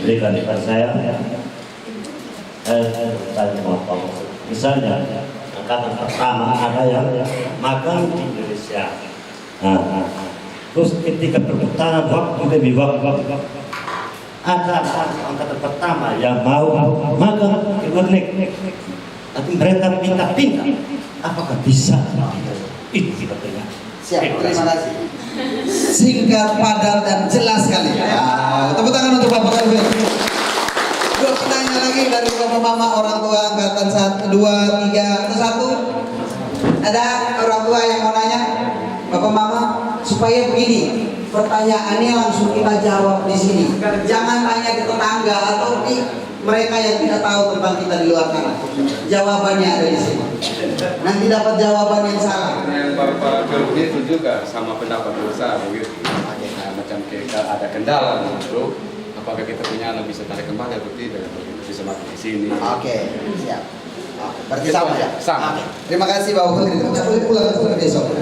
berikan depan saya tanya apa misalnya angkatan pertama ada yang magang di Indonesia. Terus ketika perputaran waktu lebih waktu ada angkatan pertama yang mau magang ke luar negeri, tapi mereka minta pindah, apakah bisa? Itu kita tanya. Siap, terima kasih. Singkat, padat, dan jelas sekali. Tepuk tangan untuk Bapak Elvin. Dua pertanyaan lagi dari Bapak Mama, orang tua angkatan 1, 2, 3, atau 1. Ada orang tua yang mau nanya? Bapak Mama, supaya begini, pertanyaannya langsung kita jawab di sini. Jangan tanya di tetangga atau di mereka yang tidak tahu tentang kita di luar sana. Jawabannya ada di sini. Nanti dapat jawaban yang salah. Yang Bapak Kelvin itu juga sama pendapat besar begitu. Macam kita ada kendala untuk apakah kita punya anak bisa tarik kembali atau tidak, bisa mati di sini. Oke, siap. Berarti sama ya? Sama. Terima kasih Bapak Kelvin. Kita boleh pulang besok.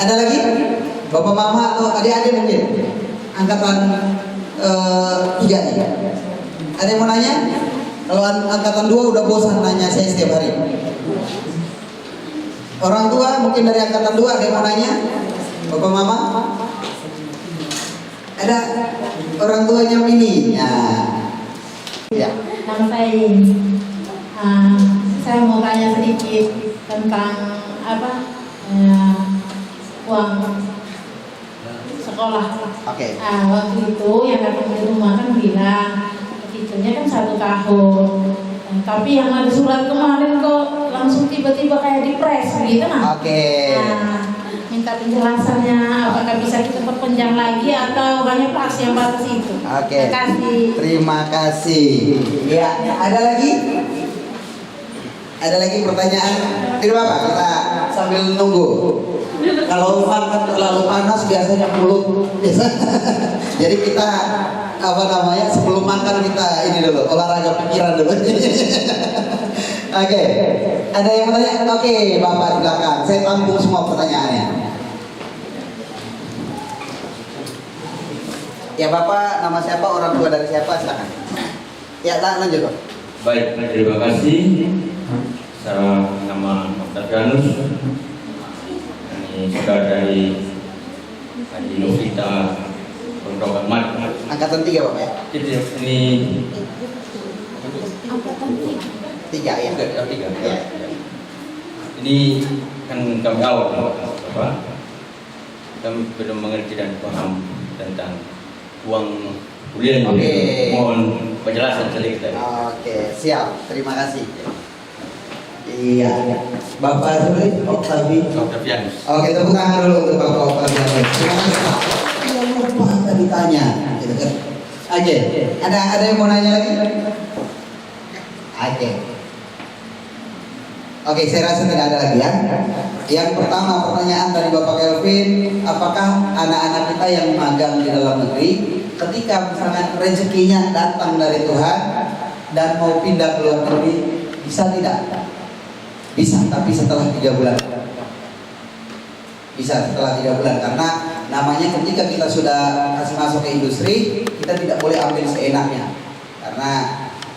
Ada lagi? Bapak Mama atau adik-adik mungkin? Angkatan 3 nih. Ada yang mau nanya? Kalau angkatan 2 udah bosan nanya saya setiap hari. Orang tua mungkin dari angkatan 2 ada yang mau nanya? Bapak Mama? Ada orang tuanya ini. Ya. Nama saya mau tanya sedikit tentang uang sekolah. Oke. Waktu itu yang datang di rumah kan bilang hitungnya kan 1 tahun. Tapi yang ada surat kemarin kok langsung tiba-tiba kayak dipres gitu Oke. Minta penjelasannya apakah bisa kita perpanjang lagi atau hanya pas yang batas itu. Oke. Terima kasih. Terima kasih. Ya, ada lagi? Ada lagi pertanyaan? Tidak apa-apa, kita sambil nunggu. Kalau makan terlalu panas biasanya mulut. Jadi kita sebelum makan kita ini dulu olahraga pikiran dulu. Oke. Ada yang mau tanya? Oke, Bapak di belakang. Saya tampung semua pertanyaannya. Ya Bapak, nama siapa, orang tua dari siapa, silakan. Ya, lanjut Pak. Baik, terima kasih. Saya nama Oktavianus. Ini sudah dari Haji Novita Pondok Ahmad. Angkatan 3 Bapak ya? Ini Angkatan 3 ya? 3. Ya. Ini kan kami awal, Bapak. Kami belum mengerti dan paham tentang uang kuliah. Oke. Mohon penjelasan sedikit. Oke, siap. Terima kasih. Iya. Bapak Oktavianus. Oke, tepuk tangan dulu untuk Bapak Oktavianus. Terima kasih Pak. Yang lupa tadi tanya, gitu kan? Oke. Ada yang mau nanya lagi? Oke. Oke, saya rasa tidak ada lagi ya. Yang pertama pertanyaan dari Bapak Kelvin, apakah anak-anak kita yang magang di dalam negeri, ketika misalnya rezekinya datang dari Tuhan dan mau pindah ke luar negeri, bisa tidak? Bisa, tapi setelah 3 bulan. Bisa setelah 3 bulan, karena namanya ketika kita sudah kasih masuk ke industri, kita tidak boleh ambil seenaknya, karena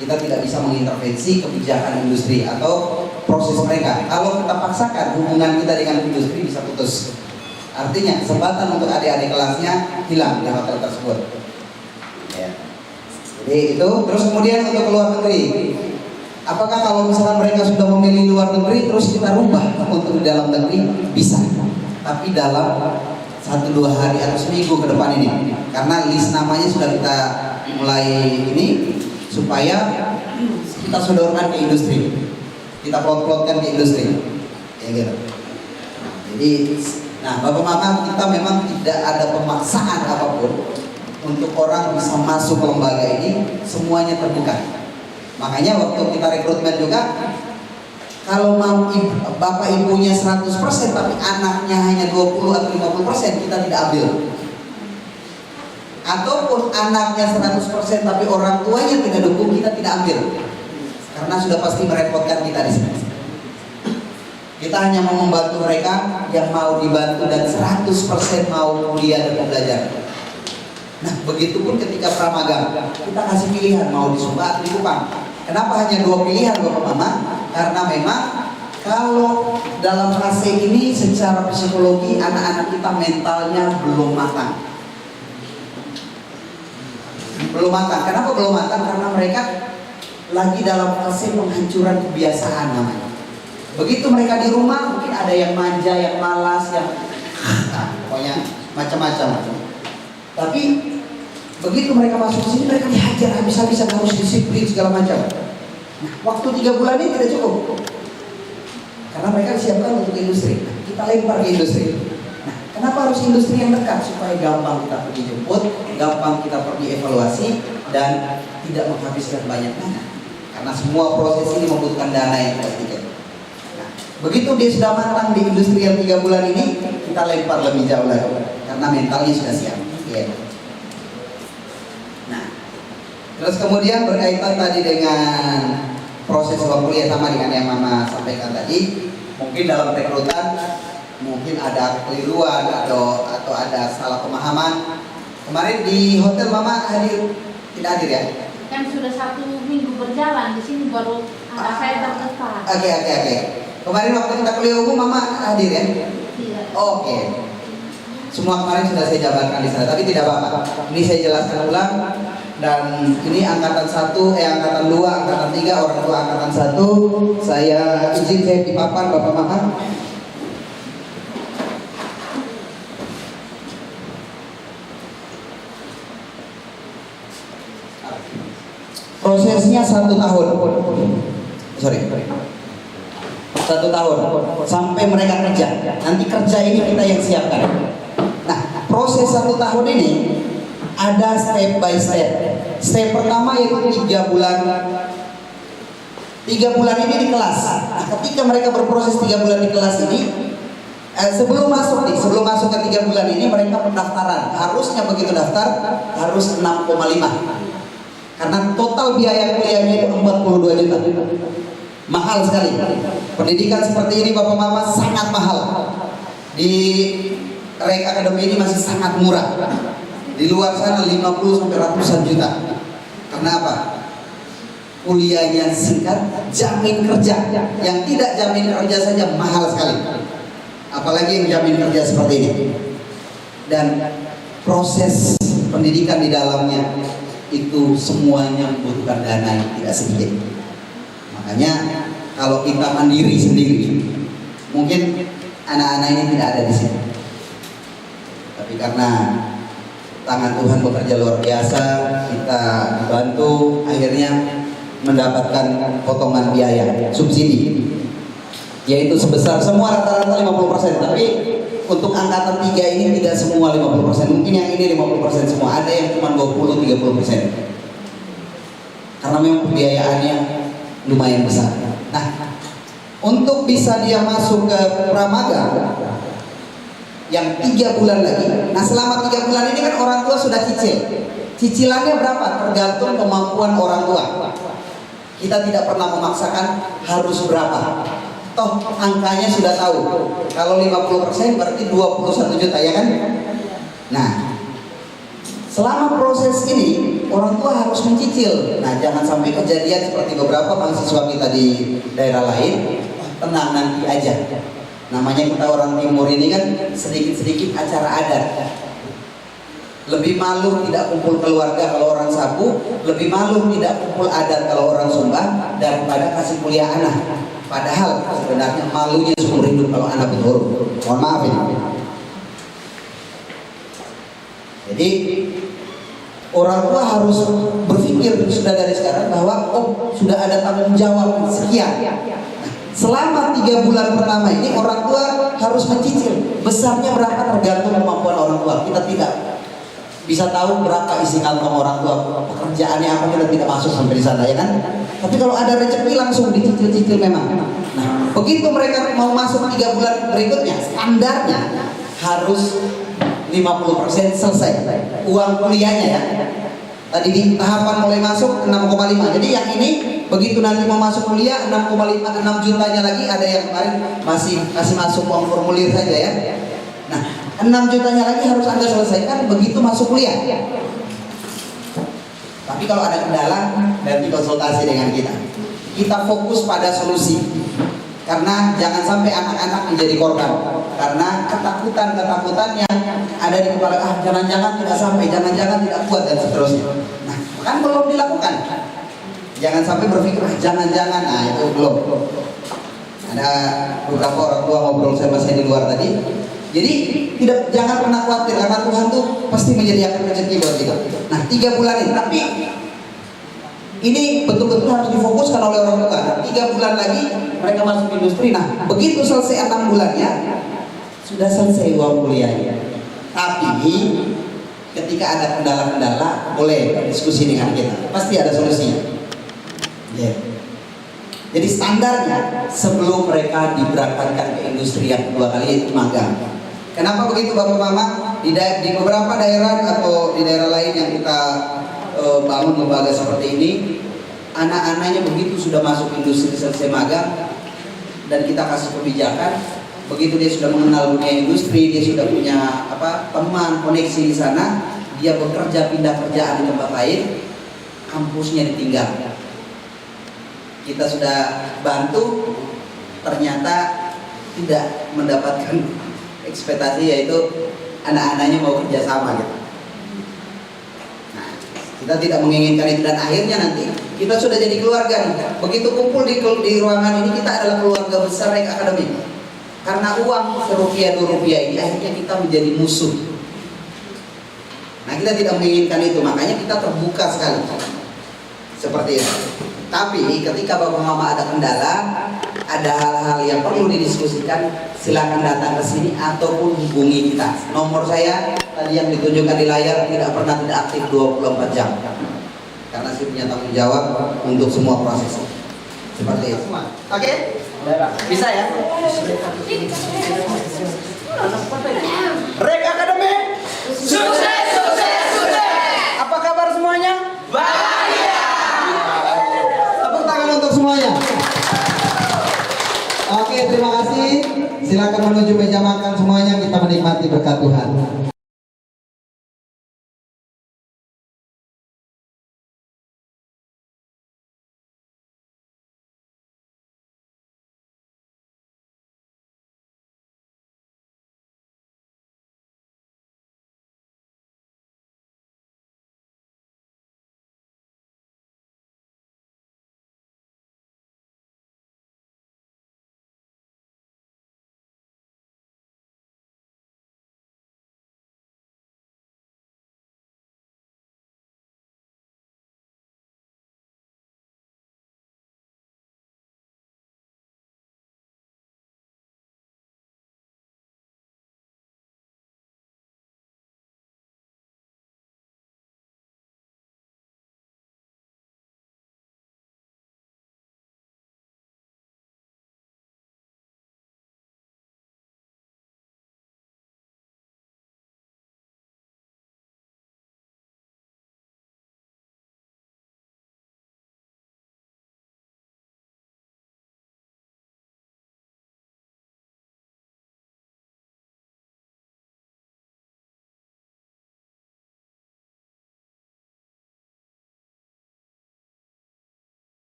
kita tidak bisa mengintervensi kebijakan industri atau proses mereka. Kalau kita paksakan, hubungan kita dengan industri bisa putus. Artinya kesempatan untuk adik-adik kelasnya hilang di hotel tersebut. Ya. Jadi itu. Terus kemudian untuk keluar negeri, apakah kalau misalkan mereka sudah memilih luar negeri terus kita rubah untuk di dalam negeri? Bisa, tapi dalam 1-2 hari atau seminggu ke depan ini, karena list namanya sudah kita mulai ini supaya kita sodorkan ke industri, kita plot-plotkan ke industri, ya gitu. Nah, Bapak Mama, kita memang tidak ada pemaksaan apapun untuk orang bisa masuk ke lembaga ini, semuanya terbuka. Makanya waktu kita rekrutmen juga, kalau mau bapak ibunya 100% tapi anaknya hanya 20 atau 50%, kita tidak ambil. Ataupun anaknya 100% tapi orang tuanya tidak dukung, kita tidak ambil. Karena sudah pasti merepotkan kita di sini. Kita hanya mau membantu mereka yang mau dibantu dan 100% mau kuliah dan belajar. Nah, begitupun ketika pramagang, kita kasih pilihan mau di Sumba atau di Kupang. Kenapa hanya 2 pilihan Bapak Mama? Karena memang kalau dalam fase ini secara psikologi anak-anak kita mentalnya belum matang. Belum matang. Kenapa belum matang? Karena mereka lagi dalam fase penghancuran kebiasaan namanya. Begitu mereka di rumah mungkin ada yang manja, yang malas, yang pokoknya macam-macam. Tapi begitu mereka masuk ke sini mereka dihajar habis-habisan, harus disiplin segala macam. Nah, waktu 3 bulan ini tidak cukup. Karena mereka disiapkan untuk industri. Nah, kita lempar ke industri. Nah, kenapa harus industri yang dekat? Supaya gampang kita pergi jemput, gampang kita pergi evaluasi, dan tidak menghabiskan banyak dana. Karena semua proses ini membutuhkan dana yang sedikit. Nah, begitu dia sudah matang di industri yang 3 bulan ini, kita lempar lebih jauh lagi. Karena mentalnya sudah siap. Yeah. Nah, terus kemudian berkaitan tadi dengan proses uang kuliah sama dengan yang Mama sampaikan tadi, mungkin dalam rekrutan mungkin ada kekeliruan atau ada salah pemahaman. Kemarin di hotel Mama tidak hadir ya? Kan sudah 1 minggu berjalan, di sini baru saya terdaftar. Oke. Kemarin waktu kita kuliah umum Mama hadir ya? Tidak. Oke. Semua kemarin sudah saya jabarkan di sana, tapi tidak apa-apa. Ini saya jelaskan ulang. Dan ini angkatan 1, angkatan 2, angkatan 3, orang tua angkatan 1. Saya izin saya di papan Bapak Mama. Prosesnya 1 tahun. Sorry. 1 tahun sampai mereka kerja. Nanti kerja ini kita yang siapkan. Nah, proses 1 tahun ini ada step by step. Step pertama yaitu 3 bulan. 3 bulan ini di kelas. Nah, ketika mereka berproses 3 bulan di kelas ini, sebelum masuk ke 3 bulan ini mereka pendaftaran. Harusnya begitu daftar harus 6,5. Karena total biaya kuliahnya itu 42 juta. Mahal sekali. Pendidikan seperti ini Bapak Mama sangat mahal. Di Rek Academy ini masih sangat murah. Di luar sana 50 sampai ratusan juta. Kenapa? Kuliahnya singkat, jamin kerja. Yang tidak jamin kerja saja mahal sekali. Apalagi yang jamin kerja seperti ini. Dan proses pendidikan di dalamnya itu semuanya membutuhkan dana yang tidak sedikit. Makanya kalau kita mandiri sendiri, mungkin anak-anak ini tidak ada di sini. Tapi karena tangan Tuhan bekerja luar biasa, kita dibantu akhirnya mendapatkan potongan biaya subsidi, yaitu sebesar semua rata-rata 50%. Tapi untuk angkatan 3 ini tidak semua 50%, mungkin yang ini 50% semua, ada yang cuma 20-30%. Karena memang pembiayaannya lumayan besar. Nah, untuk bisa dia masuk ke pramaga yang 3 bulan lagi. Nah, selama 3 bulan ini kan orang tua sudah cicil. Cicilannya berapa? Tergantung kemampuan orang tua. Kita tidak pernah memaksakan harus berapa. Toh angkanya sudah tahu. Kalau 50% berarti 21 juta ya kan? Nah, selama proses ini orang tua harus mencicil. Nah, jangan sampai kejadian seperti beberapa mahasiswa kita di daerah lain. Tenang, nanti aja. Namanya kita orang timur ini kan sedikit-sedikit acara adat. Lebih malu tidak kumpul keluarga kalau orang Sabu, lebih malu tidak kumpul adat kalau orang Sumba daripada kasih kuliah anak. Padahal sebenarnya malunya seumur hidup kalau anak berhuruf. Mohon maaf ini. Jadi orang tua harus berpikir sudah dari sekarang bahwa sudah ada tanggung jawab sekian. Selama 3 bulan pertama ini orang tua harus mencicil. Besarnya berapa tergantung kemampuan orang tua. Kita tidak bisa tahu berapa isi kantong orang tua, pekerjaannya apa, kita tidak masuk sampai di sana ya kan. Tapi kalau ada rezeki langsung dicicil-cicil memang. Nah, begitu mereka mau masuk 3 bulan berikutnya, standarnya harus 50% selesai uang kuliahnya ya. Tadi di tahapan mulai masuk 6,5. Jadi yang ini begitu nanti mau masuk kuliah 6,5, 6 jutanya lagi, ada yang kemarin masih masuk uang formulir saja ya. Nah, 6 jutanya lagi harus Anda selesaikan begitu masuk kuliah. Tapi kalau ada kendala, nanti konsultasi dengan kita. Kita fokus pada solusi. Karena jangan sampai anak-anak menjadi korban. Karena ketakutan-ketakutan yang ada di kepala, jangan-jangan tidak sampai, jangan-jangan tidak kuat dan seterusnya. Nah, kan belum dilakukan. Jangan sampai berpikir, jangan-jangan, nah itu belum. Ada beberapa orang tua ngobrol sama saya di luar tadi. Jadi jangan pernah khawatir karena Tuhan tuh pasti menyediakan rezeki buat kita. Nah 3 bulan ini, tapi ini betul-betul harus difokuskan oleh orang tua. 3 bulan lagi mereka masuk industri. Nah begitu selesai 6 bulannya sudah selesai uang kuliahnya. Tapi ketika ada kendala-kendala boleh diskusi dengan kita. Pasti ada solusinya. Jadi standarnya sebelum mereka diberangkatkan ke industri yang kedua kali itu magang. Kenapa begitu Bapak Mama? Di beberapa daerah atau di daerah lain yang kita bangun lembaga seperti ini, anak-anaknya begitu sudah masuk industri selesai magang dan kita kasih kebijakan, begitu dia sudah mengenal dunia industri, dia sudah punya teman koneksi di sana, dia bekerja pindah kerjaan di tempat lain, kampusnya ditinggal. Kita sudah bantu, ternyata tidak mendapatkan ekspektasi, yaitu anak-anaknya mau kerjasama gitu. Nah, kita tidak menginginkan itu dan akhirnya nanti kita sudah jadi keluarga nih. Begitu kumpul di ruangan ini kita adalah keluarga besar Rek Academy. Karena uang serupiah 2 rupiah ini akhirnya kita menjadi musuh. Nah kita tidak menginginkan itu, makanya kita terbuka sekali seperti itu. Tapi ketika Bapak Mama ada kendala, ada hal-hal yang perlu didiskusikan, silakan datang ke sini ataupun hubungi kita. Nomor saya tadi yang ditunjukkan di layar tidak aktif 24 jam. Karena saya punya tanggung jawab untuk semua proses. Seperti itu. Oke? Bisa ya? Rek Academy sukses, sukses, sukses. Apa kabar semuanya? Bahagia. Tepuk tangan untuk semuanya. Oke, terima kasih. Silakan menuju meja makan semuanya, kita menikmati berkat Tuhan.